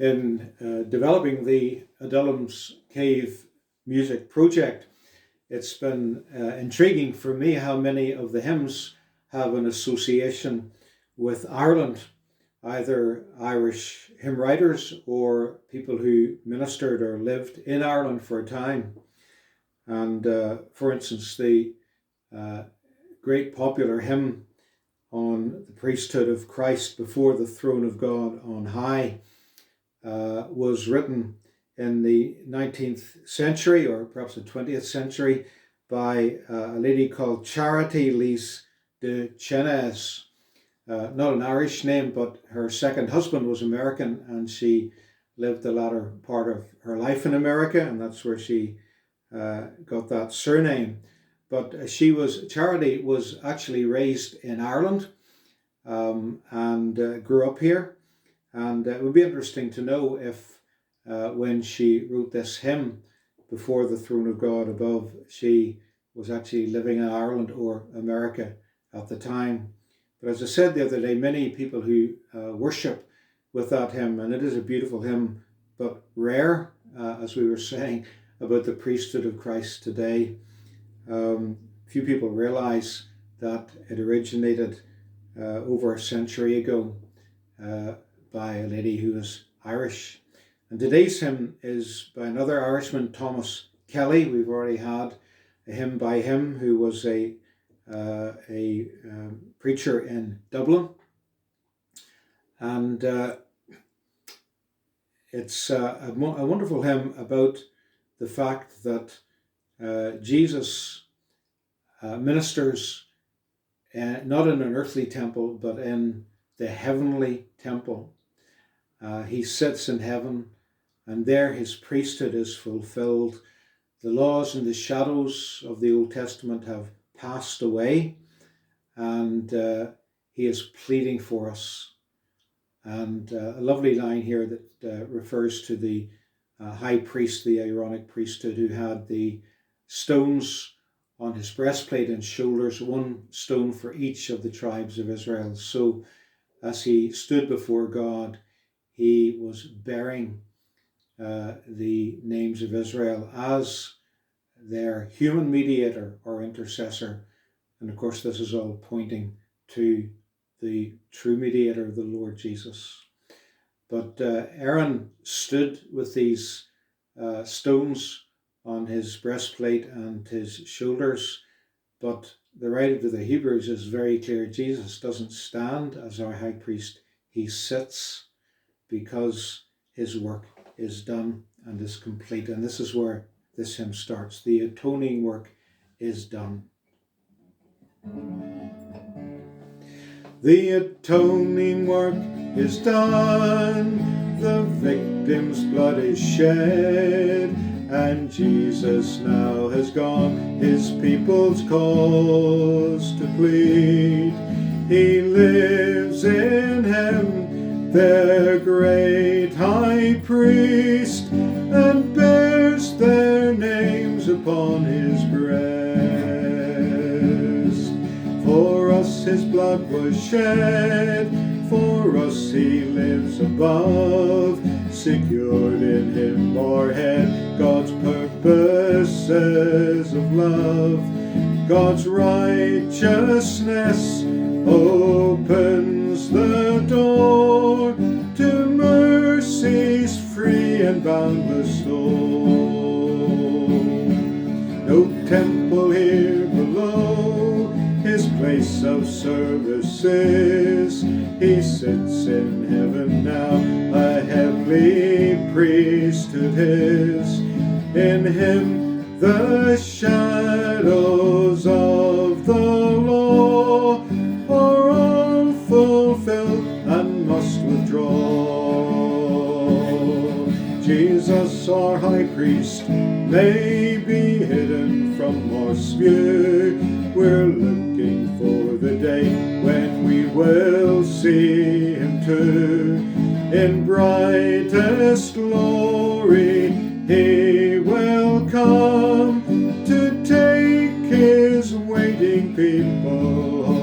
in developing the Adullam's Cave music project, it's been intriguing for me how many of the hymns have an association with Ireland, either Irish hymn writers or people who ministered or lived in Ireland for a time. And for instance, the great popular hymn on the priesthood of Christ before the throne of God on high was written in the 19th century, or perhaps the 20th century, by a lady called Charity Lise de Chenez. Not an Irish name, but her second husband was American, and she lived the latter part of her life in America, and that's where she got that surname. But Charity was actually raised in Ireland and grew up here. And it would be interesting to know if when she wrote this hymn, Before the Throne of God Above, she was actually living in Ireland or America at the time. But as I said the other day, many people who worship with that hymn, and it is a beautiful hymn, but rare, as we were saying about the priesthood of Christ today. Few people realize that it originated over a century ago by a lady who was Irish. And today's hymn is by another Irishman, Thomas Kelly. We've already had a hymn by him, who was a preacher in Dublin. And it's a wonderful hymn about the fact that Jesus ministers not in an earthly temple, but in the heavenly temple. He sits in heaven, and there his priesthood is fulfilled. The laws and the shadows of the Old Testament have passed away, and he is pleading for us. And a lovely line here that refers to the high priest, the Aaronic priesthood, who had the stones on his breastplate and shoulders, one stone for each of the tribes of Israel. So as he stood before God, he was bearing the names of Israel as their human mediator or intercessor. And of course, this is all pointing to the true mediator, the Lord Jesus. But Aaron stood with these stones on his breastplate and his shoulders. But the writer to the Hebrews is very clear. Jesus doesn't stand as our high priest. He sits because his work is done and is complete. And this is where this hymn starts. The atoning work is done. The atoning work is done. The victim's blood is shed. And Jesus now has gone his people's cause to plead. He lives in heaven, their great high priest, and bears their names upon his breast. For us his blood was shed, for us he lives above, secured in him our head, God's purposes of love. God's righteousness opens the door to mercy's free and boundless store. No temple here below his place of service is. He sits in heaven now, a heavenly priesthood his. In him the shadows of the law are all fulfilled and must withdraw. Jesus, our high priest, may be hidden from our view. We're looking for the day when we will see him too. In brightest glory he will come to take his waiting people home.